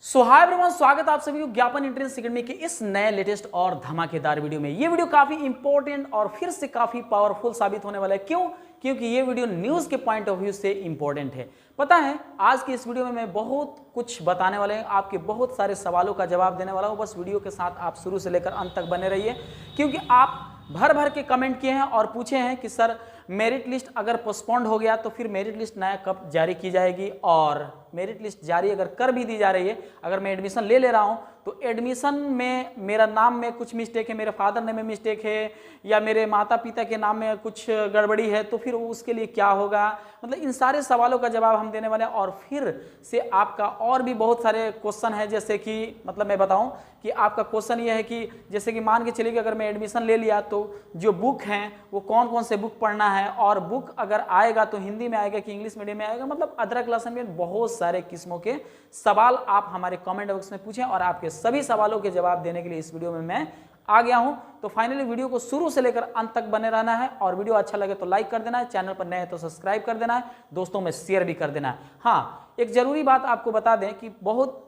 Hi everyone, स्वागत है आप सभी को ज्ञापन एंट्रेंस अकेडमी के इस नए लेटेस्ट और धमाकेदार वीडियो में। ये वीडियो काफी इंपॉर्टेंट और फिर से काफी पावरफुल साबित होने वाला है। क्यों? क्योंकि ये वीडियो न्यूज के पॉइंट ऑफ व्यू से इंपॉर्टेंट है। पता है, आज की इस वीडियो में मैं बहुत कुछ बताने वाले हैं, आपके बहुत सारे सवालों का जवाब देने वाला हूं। बस वीडियो के साथ आप शुरू से लेकर अंत तक बने रहिए, क्योंकि आप भर भर के कमेंट किए हैं और पूछे हैं कि सर मेरिट लिस्ट अगर पोस्टपोन्ड हो गया तो फिर मेरिट लिस्ट नया कब जारी की जाएगी, और मेरिट लिस्ट जारी अगर कर भी दी जा रही है, अगर मैं एडमिशन ले रहा हूं तो एडमिशन में मेरा नाम में कुछ मिस्टेक है, मेरे फादर नेम में मिस्टेक है, या मेरे माता पिता के नाम में कुछ गड़बड़ी है, तो फिर उसके लिए क्या होगा। मतलब इन सारे सवालों का जवाब हम देने वाले हैं। और फिर से आपका और भी बहुत सारे क्वेश्चन है, जैसे कि मतलब मैं बताऊं कि आपका क्वेश्चन ये है कि जैसे कि मान के चलिए कि अगर मैं एडमिशन ले लिया तो जो बुक हैं वो कौन कौन से बुक पढ़ना है, और बुक अगर आएगा तो हिंदी में आएगा कि इंग्लिश मीडियम में आएगा। मतलब अदर क्लास में बहुत सारे किस्मों के सवाल आप हमारे कमेंट बॉक्स में पूछें, और आपके सभी सवालों के जवाब देने के लिए इस वीडियो में मैं आ गया हूं। तो फाइनली वीडियो को शुरू से लेकर अंत तक बने रहना है, और वीडियो अच्छा लगे तो लाइक कर देना है, चैनल पर नए हैं तो सब्सक्राइब कर देना है, दोस्तों में शेयर भी कर देना है। हाँ, एक जरूरी बात आपको बता दें कि बहुत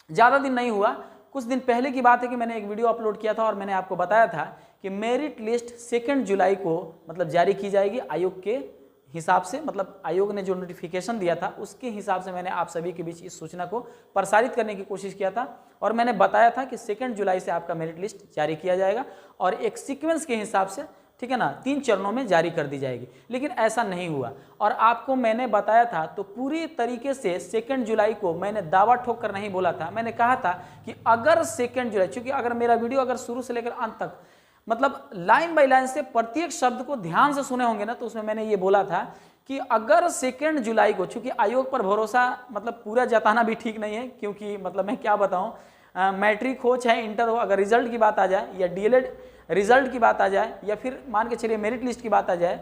ज़्यादा दिन नहीं हुआ, कुछ दिन पहले की बात है कि मैंने एक वीडियो अपलोड किया था और मैंने आपको बताया था कि मेरिट लिस्ट 2 जुलाई को मतलब जारी की जाएगी आयोग के हिसाब से। मतलब आयोग ने जो नोटिफिकेशन दिया था उसके हिसाब से मैंने आप सभी के बीच इस सूचना को प्रसारित करने की कोशिश किया था, और मैंने बताया था कि 2 जुलाई से आपका मेरिट लिस्ट जारी किया जाएगा और एक सीक्वेंस के हिसाब से, ठीक है ना, 3 चरणों में जारी कर दी जाएगी। लेकिन ऐसा नहीं हुआ, और आपको मैंने बताया था तो पूरी तरीके से 2 जुलाई को मैंने दावा ठोक कर नहीं बोला था। मैंने कहा था कि अगर 2 जुलाई, चूंकि अगर मेरा वीडियो अगर शुरू से लेकर अंत तक मतलब लाइन बाय लाइन से प्रत्येक शब्द को ध्यान से सुने होंगे ना, तो उसमें मैंने ये बोला था कि अगर 2 जुलाई को, चूंकि आयोग पर भरोसा मतलब पूरा जताना भी ठीक नहीं है, क्योंकि मतलब मैं क्या बताऊं, मैट्रिक हो चाहे इंटर हो, अगर रिजल्ट की बात आ जाए या डीएलएड रिजल्ट की बात आ जाए या फिर मान के चलिए मेरिट लिस्ट की बात आ जाए,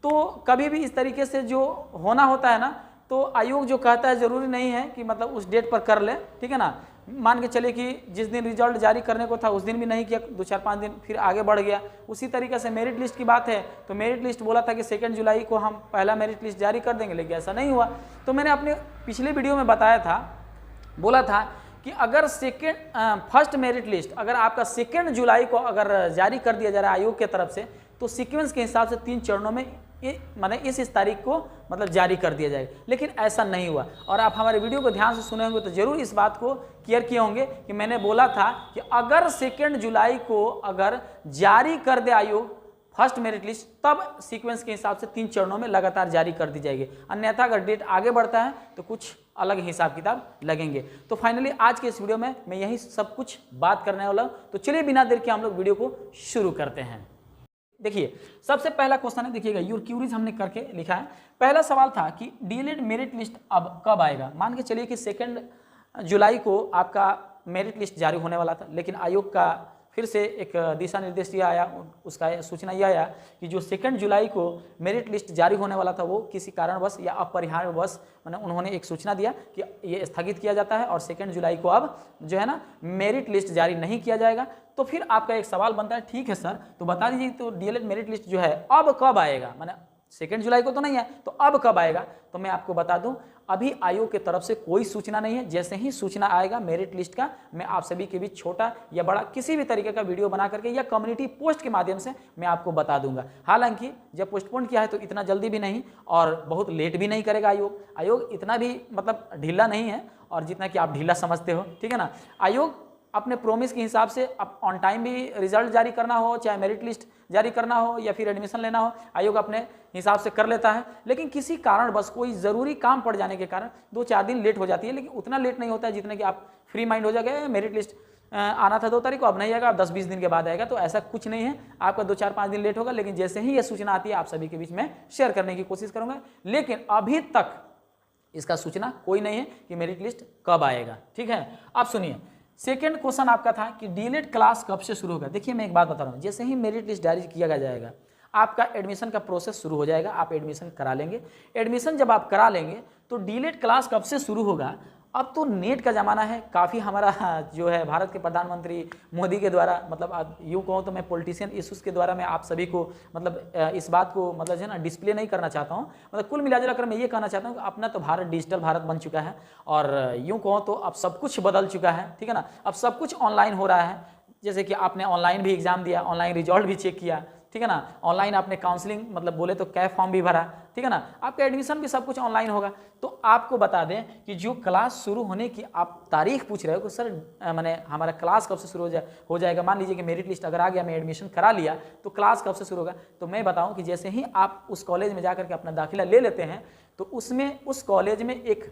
तो कभी भी इस तरीके से जो होना होता है ना, तो आयोग जो कहता है जरूरी नहीं है कि मतलब उस डेट पर कर ले, ठीक है ना। मान के चले कि जिस दिन रिजल्ट जारी करने को था उस दिन भी नहीं किया, 2-4-5 दिन फिर आगे बढ़ गया। उसी तरीके से मेरिट लिस्ट की बात है, तो मेरिट लिस्ट बोला था कि 2 जुलाई को हम पहला मेरिट लिस्ट जारी कर देंगे, लेकिन ऐसा नहीं हुआ। तो मैंने अपने पिछले वीडियो में बताया था, बोला था कि अगर फर्स्ट मेरिट लिस्ट अगर आपका 2 जुलाई को अगर जारी कर दिया जा रहा है आयोग के तरफ से, तो सीक्वेंस के हिसाब से 3 चरणों में माने इस तारीख को मतलब जारी कर दिया जाएगा। लेकिन ऐसा नहीं हुआ, और आप हमारे वीडियो को ध्यान से सुने होंगे तो जरूर इस बात को क्लियर किए होंगे कि मैंने बोला था कि अगर 2 जुलाई को अगर जारी कर दे आयोग फर्स्ट मेरिट लिस्ट, तब सीक्वेंस के हिसाब से 3 चरणों में लगातार जारी कर दी जाएगी। अन्यथा अगर डेट आगे बढ़ता है तो कुछ अलग हिसाब किताब लगेंगे। तो फाइनली आज के इस वीडियो में मैं यही सब कुछ बात करने वाला हूं। तो चलिए बिना देर के हम लोग वीडियो को शुरू करते हैं। देखिए, सबसे पहला क्वेश्चन है, देखिएगा, योर क्यूरीज हमने करके लिखा है। पहला सवाल था कि डीएलएड मेरिट लिस्ट अब कब आएगा। मान के चलिए कि 2 जुलाई को आपका मेरिट लिस्ट जारी होने वाला था, लेकिन आयोग का फिर से एक दिशा निर्देश ये आया, उसका सूचना ये आया कि जो 2 जुलाई को मेरिट लिस्ट जारी होने वाला था वो किसी कारणवश या अपरिहार्यवश मैंने उन्होंने एक सूचना दिया कि ये स्थगित किया जाता है, और 2 जुलाई को अब जो है ना मेरिट लिस्ट जारी नहीं किया जाएगा। तो फिर आपका एक सवाल बनता है, ठीक है सर, तो बता दीजिए तो डीएलएड मेरिट लिस्ट जो है अब कब आएगा। मैंने 2 जुलाई को तो नहीं है, तो अब कब आएगा। तो मैं आपको बता दूं, अभी आयोग की तरफ से कोई सूचना नहीं है। जैसे ही सूचना आएगा मेरिट लिस्ट का, मैं आप सभी के बीच छोटा या बड़ा किसी भी तरीके का वीडियो बना करके या कम्युनिटी पोस्ट के माध्यम से मैं आपको बता दूंगा। हालांकि जब पोस्टपोन किया है तो इतना जल्दी भी नहीं और बहुत लेट भी नहीं करेगा आयोग इतना भी मतलब ढीला नहीं है, और जितना कि आप ढीला समझते हो, ठीक है ना। आयोग अपने प्रोमिस के हिसाब से अब ऑन टाइम भी रिजल्ट जारी करना हो, चाहे मेरिट लिस्ट जारी करना हो या फिर एडमिशन लेना हो, आयोग अपने हिसाब से कर लेता है। लेकिन किसी कारण बस कोई ज़रूरी काम पड़ जाने के कारण 2-4 दिन लेट हो जाती है, लेकिन उतना लेट नहीं होता है जितने कि आप फ्री माइंड हो जाएगा। मेरिट लिस्ट आना था 2 तारीख को, अब नहीं आएगा, अब 10-20 दिन के बाद आएगा। तो ऐसा कुछ नहीं है, आपका 2-4-5 दिन लेट होगा, लेकिन जैसे ही ये सूचना आती है आप सभी के बीच में शेयर करने की कोशिश करूँगा। लेकिन अभी तक इसका सूचना कोई नहीं है कि मेरिट लिस्ट कब आएगा, ठीक है। अब सुनिए, सेकेंड क्वेश्चन आपका था कि डीएलएड क्लास कब से शुरू होगा। देखिए, मैं एक बात बता रहा हूँ, जैसे ही मेरिट लिस्ट जारी किया जाएगा आपका एडमिशन का प्रोसेस शुरू हो जाएगा, आप एडमिशन करा लेंगे। एडमिशन जब आप करा लेंगे तो डीएलएड क्लास कब से शुरू होगा अब तो नेट का ज़माना है, काफ़ी हमारा जो है भारत के प्रधानमंत्री मोदी के द्वारा, मतलब आप यूँ कहो तो मैं पॉलिटिशियन इश्यूज़ के द्वारा मैं आप सभी को मतलब इस बात को मतलब जो है ना डिस्प्ले नहीं करना चाहता हूँ। मतलब कुल मिला कर मैं ये कहना चाहता हूँ कि अपना तो भारत डिजिटल भारत बन चुका है और यूँ कहो तो अब सब कुछ बदल चुका है, ठीक है ना। अब सब कुछ ऑनलाइन हो रहा है, जैसे कि आपने ऑनलाइन भी एग्ज़ाम दिया, ऑनलाइन रिजल्ट भी चेक किया, ठीक है ना। ऑनलाइन आपने काउंसलिंग मतलब बोले तो कैफ फॉर्म भी भरा, ठीक है ना। आपका एडमिशन भी सब कुछ ऑनलाइन होगा। तो आपको बता दें कि जो क्लास शुरू होने की आप तारीख पूछ रहे हो कि सर मैंने हमारा क्लास कब से शुरू हो जाएगा। मान लीजिए कि मेरिट लिस्ट अगर आ गया, मैं एडमिशन करा लिया, तो क्लास कब से शुरू होगा। तो मैं बताऊं कि जैसे ही आप उस कॉलेज में जाकर के अपना दाखिला ले लेते हैं तो उसमें उस कॉलेज में एक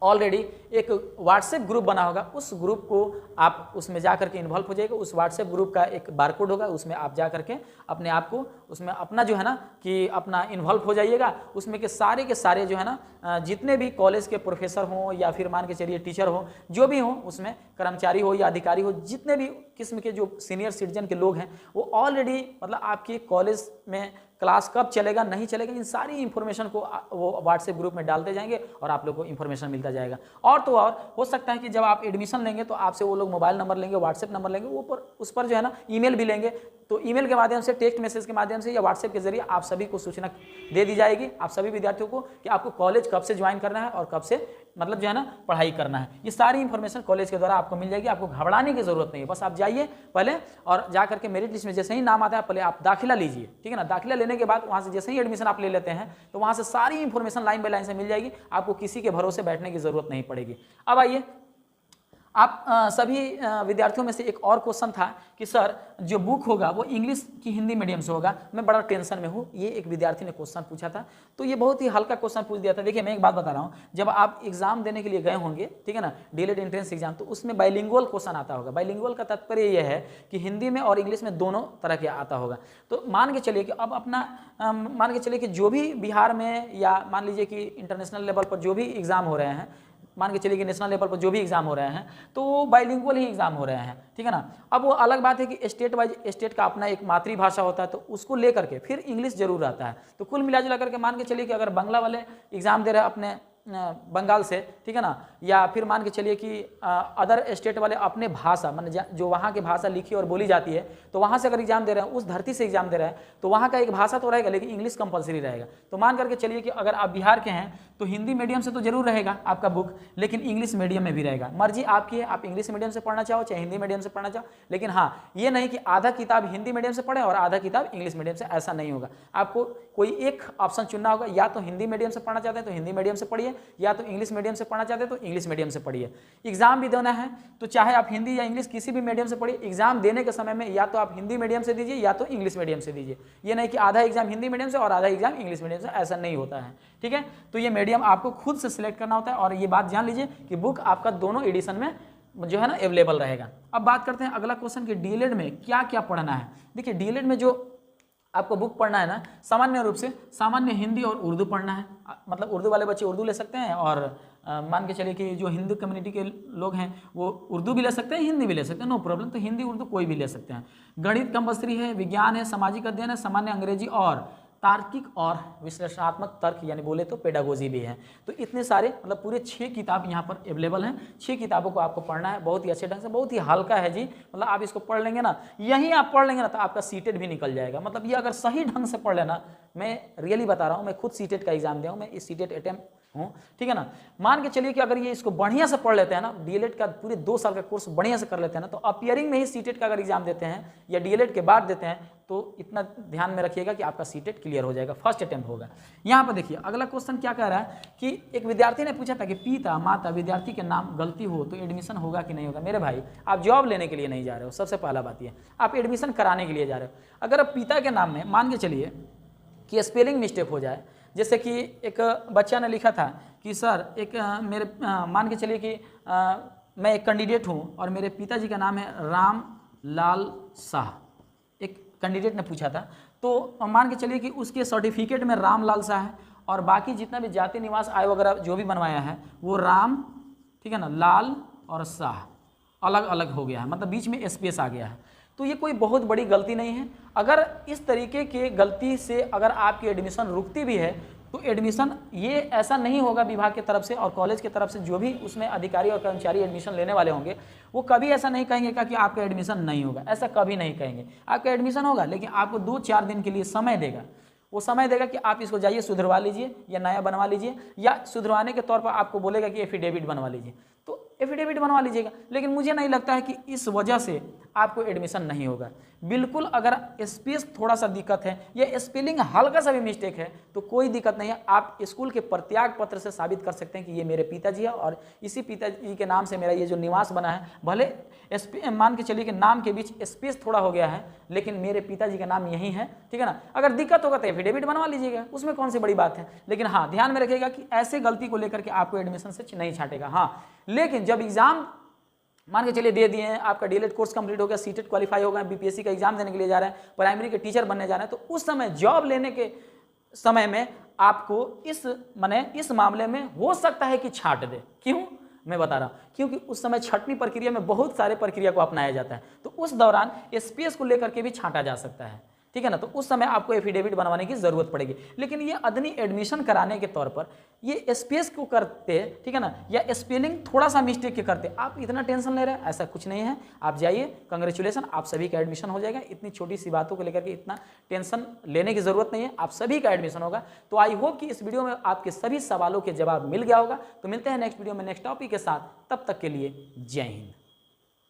ऑलरेडी एक व्हाट्सएप ग्रुप बना होगा, उस ग्रुप को आप उसमें जा करके इन्वॉल्व हो जाएगा। उस व्हाट्सएप ग्रुप का एक बारकोड होगा, उसमें आप जा करके अपने आप को उसमें अपना जो है ना कि अपना इन्वॉल्व हो जाइएगा। उसमें के सारे जो है ना जितने भी कॉलेज के प्रोफेसर हों या फिर मान के चलिए टीचर हो, जो भी हों, उसमें कर्मचारी हो या अधिकारी हो, जितने भी किस्म के जो सीनियर सिटीजन के लोग हैं वो ऑलरेडी मतलब आपके कॉलेज में क्लास कब चलेगा नहीं चलेगा इन सारी इन्फॉर्मेशन को वो व्हाट्सएप ग्रुप में डालते जाएंगे और आप लोग को इन्फॉर्मेशन मिलता जाएगा। और तो और हो सकता है कि जब आप एडमिशन लेंगे तो आपसे वो लोग मोबाइल नंबर लेंगे, व्हाट्सएप नंबर लेंगे, वो उस पर जो है ना ईमेल भी लेंगे। तो ईमेल के माध्यम से, टेक्स्ट मैसेज के माध्यम से या व्हाट्सएप के जरिए आप सभी को सूचना दे दी जाएगी, आप सभी विद्यार्थियों को, कि आपको कॉलेज कब से ज्वाइन करना है और कब से मतलब जो है ना पढ़ाई करना है। ये सारी इन्फॉर्मेशन कॉलेज के द्वारा आपको मिल जाएगी, आपको घबराने की जरूरत नहीं है। बस आप जाइए पहले और जा करके मेरिट लिस्ट में जैसे ही नाम आता है पहले आप दाखिला लीजिए, ठीक है ना। दाखिला लेने के बाद वहाँ से जैसे ही एडमिशन आप ले लेते हैं तो वहाँ से सारी इन्फॉर्मेशन लाइन बाय लाइन से मिल जाएगी, आपको किसी के भरोसे बैठने की जरूरत नहीं पड़ेगी। अब आइए, आप सभी विद्यार्थियों में से एक और क्वेश्चन था कि सर जो बुक होगा वो इंग्लिश की हिंदी मीडियम से होगा, मैं बड़ा टेंशन में हूँ। ये एक विद्यार्थी ने क्वेश्चन पूछा था, तो ये बहुत ही हल्का क्वेश्चन पूछ दिया था। देखिए मैं एक बात बता रहा हूँ, जब आप एग्जाम देने के लिए गए होंगे, ठीक है ना, डीएलएड एंट्रेंस एग्जाम, तो उसमें बाइलिंगुअल क्वेश्चन आता होगा। बाइलिंगुअल का तात्पर्य यह है कि हिंदी में और इंग्लिश में दोनों तरह के आता होगा। तो मान के चलिए कि अब अपना मान के चलिए कि जो भी बिहार में या मान लीजिए कि इंटरनेशनल लेवल पर जो भी एग्जाम हो रहे हैं, मान के चलिए कि नेशनल लेवल पर जो भी एग्जाम हो रहे हैं तो वो बाइलिंगुअल ही एग्जाम हो रहे हैं, ठीक है ना। अब वो अलग बात है कि स्टेट वाइज स्टेट का अपना एक मातृभाषा होता है, तो उसको लेकर के फिर इंग्लिश जरूर आता है। तो कुल मिला जुला करके मान के चलिए कि अगर बांग्ला वाले एग्जाम दे रहे हैं अपने बंगाल से, ठीक है ना, या फिर मान के चलिए कि अदर स्टेट वाले अपने भाषा मान जो वहाँ की भाषा लिखी और बोली जाती है, तो वहाँ से अगर एग्जाम दे रहे हैं, उस धरती से एग्जाम दे रहे हैं, तो वहाँ का एक भाषा तो रहेगा लेकिन इंग्लिश कंपलसरी रहेगा। तो मान करके चलिए कि अगर आप बिहार के हैं तो हिंदी मीडियम से तो जरूर रहेगा आपका बुक, लेकिन इंग्लिश मीडियम में भी रहेगा। मर्जी आपकी है, आप इंग्लिश मीडियम से पढ़ना चाहो चाहे हिंदी मीडियम से पढ़ना चाहो, लेकिन हाँ ये नहीं कि आधा किताब हिंदी मीडियम से पढ़े और आधा किताब इंग्लिश मीडियम से, ऐसा नहीं होगा। आपको कोई एक ऑप्शन चुनना होगा, या तो हिंदी मीडियम से पढ़ना चाहते हैं तो हिंदी मीडियम से पढ़िए, या तो इंग्लिश मीडियम से पढ़ना चाहते हैं तो इंग्लिश मीडियम से पढ़िए। एग्जाम भी देना है तो चाहे आप हिंदी या इंग्लिश किसी भी मीडियम से पढ़िए, एग्जाम देने के समय में या तो आप हिंदी मीडियम से दीजिए या तो इंग्लिश मीडियम से दीजिए। ये नहीं कि आधा एग्जाम हिंदी मीडियम से और आधा एग्जाम इंग्लिश मीडियम से, ऐसा नहीं होता है, ठीक है। तो ये मीडियम आपको खुद से सिलेक्ट करना होता है और ये बात जान लीजिए कि बुक आपका दोनों एडिशन में जो है ना अवेलेबल रहेगा। अब बात करते हैं अगला क्वेश्चन कि डीएलएड में क्या क्या पढ़ना है। देखिए डीएलएड में जो आपको बुक पढ़ना है ना, सामान्य रूप से सामान्य हिंदी और उर्दू पढ़ना है। मतलब उर्दू वाले बच्चे उर्दू ले सकते हैं और मान के चलिए कि जो हिंदू कम्युनिटी के लोग हैं वो उर्दू भी ले सकते हैं, हिंदी भी ले सकते हैं, नो प्रॉब्लम। तो हिंदी उर्दू कोई भी ले सकते हैं। गणित कंपल्सरी है, विज्ञान है, सामाजिक अध्ययन है, सामान्य अंग्रेजी और तार्किक और विश्लेषणात्मक तर्क यानी बोले तो पेडागोजी भी है। तो इतने सारे मतलब पूरे 6 किताब यहाँ पर अवेलेबल हैं। 6 किताबों को आपको पढ़ना है बहुत ही अच्छे ढंग से, बहुत ही हल्का है जी। मतलब आप इसको पढ़ लेंगे ना, यहीं आप पढ़ लेंगे ना तो आपका सीटेट भी निकल जाएगा। मतलब ये अगर सही ढंग से पढ़ लेना, मैं रियली बता रहा हूँ, मैं खुद सीटेट का एग्जाम दिया हूँ, मैं इस सीटेट अटेम्प्ट हूँ, ठीक है ना। मान के चलिए कि अगर ये इसको बढ़िया से पढ़ लेते हैं ना, डीएलएड का पूरे 2 साल का कोर्स बढ़िया से कर लेते हैं ना, तो अपियरिंग में ही सीटेट का अगर एग्जाम देते हैं या डीएलएड के बाद देते हैं तो इतना ध्यान में रखिएगा कि आपका सीटेट क्लियर हो जाएगा, फर्स्ट अटेम्प्ट होगा। यहाँ पर देखिए अगला क्वेश्चन क्या कह रहा है कि एक विद्यार्थी ने पूछा था कि पिता माता विद्यार्थी के नाम गलती हो तो एडमिशन होगा कि नहीं होगा। मेरे भाई आप जॉब लेने के लिए नहीं जा रहे हो, सबसे पहला बात ये, आप एडमिशन कराने के लिए जा रहे हो। अगर आप पिता के नाम में मान के चलिए कि स्पेलिंग मिस्टेक हो जाए, जैसे कि एक बच्चा ने लिखा था कि सर एक मेरे मान के चलिए कि मैं एक कैंडिडेट हूँ और मेरे पिताजी का नाम है राम लाल शाह, एक कैंडिडेट ने पूछा था। तो मान के चलिए कि उसके सर्टिफिकेट में राम लाल शाह है और बाकी जितना भी जाति निवास आय वगैरह जो भी बनवाया है वो राम, ठीक है ना, लाल और शाह अलग अलग हो गया है, मतलब बीच में स्पेस आ गया है। तो ये कोई बहुत बड़ी गलती नहीं है। अगर इस तरीके के गलती से अगर आपकी एडमिशन रुकती भी है तो एडमिशन ये ऐसा नहीं होगा विभाग की तरफ से और कॉलेज की तरफ से जो भी उसमें अधिकारी और कर्मचारी एडमिशन लेने वाले होंगे वो कभी ऐसा नहीं कहेंगे कि आपका एडमिशन नहीं होगा, ऐसा कभी नहीं कहेंगे। आपका एडमिशन होगा, लेकिन आपको 2-4 दिन के लिए समय देगा। वो समय देगा कि आप इसको जाइए सुधरवा लीजिए या नया बनवा लीजिए, या सुधरवाने के तौर पर आपको बोलेगा कि एफिडेविट बनवा लीजिए, तो एफिडेविट बनवा लीजिएगा। लेकिन मुझे नहीं लगता है कि इस वजह से आपको एडमिशन नहीं होगा। बिल्कुल अगर स्पेस थोड़ा सा दिक्कत है या स्पेलिंग हल्का सा भी मिस्टेक है तो कोई दिक्कत नहीं है। आप स्कूल के प्रत्याग पत्र से साबित कर सकते हैं कि ये मेरे पिताजी है और इसी पिताजी के नाम से मेरा ये जो निवास बना है, भले मान के चलिए कि नाम के बीच स्पेस थोड़ा हो गया है, लेकिन मेरे पिताजी का नाम यही है, ठीक है ना। अगर दिक्कत होगा तो एफिडेविट बनवा लीजिएगा, उसमें कौन सी बड़ी बात है। लेकिन हाँ, ध्यान में रखिएगा कि ऐसे गलती को लेकर के आपको एडमिशन से नहीं छाटेगा। हाँ, लेकिन जब एग्जाम मान के चलिए दे दिए हैं, आपका डीएलएड कोर्स कंप्लीट हो गया, सीटेट क्वालिफाई हो गया, बीपीएससी का एग्जाम देने के लिए जा रहे हैं, प्राइमरी के टीचर बनने जा रहे हैं, तो उस समय जॉब लेने के समय में आपको इस मामले में हो सकता है कि छाट दे। क्यों मैं बता रहा हूं, क्योंकि उस समय छंटनी प्रक्रिया में बहुत सारे प्रक्रिया को अपनाया जाता है, तो उस दौरान स्पेस को लेकर के भी छांटा जा सकता है, ठीक है ना। तो उस समय आपको एफिडेविट बनवाने की जरूरत पड़ेगी। लेकिन ये अदनी एडमिशन कराने के तौर पर ये स्पेस को करते, ठीक है ना, या स्पेलिंग थोड़ा सा मिस्टेक के करते, आप इतना टेंशन ले रहे हैं, ऐसा कुछ नहीं है। आप जाइए, कंग्रेचुलेसन, आप सभी का एडमिशन हो जाएगा। इतनी छोटी सी बातों को लेकर के इतना टेंशन लेने की जरूरत नहीं है, आप सभी का एडमिशन होगा। तो आई होप कि इस वीडियो में आपके सभी सवालों के जवाब मिल गया होगा। तो मिलते हैं नेक्स्ट वीडियो में नेक्स्ट टॉपिक के साथ, तब तक के लिए जय हिंद।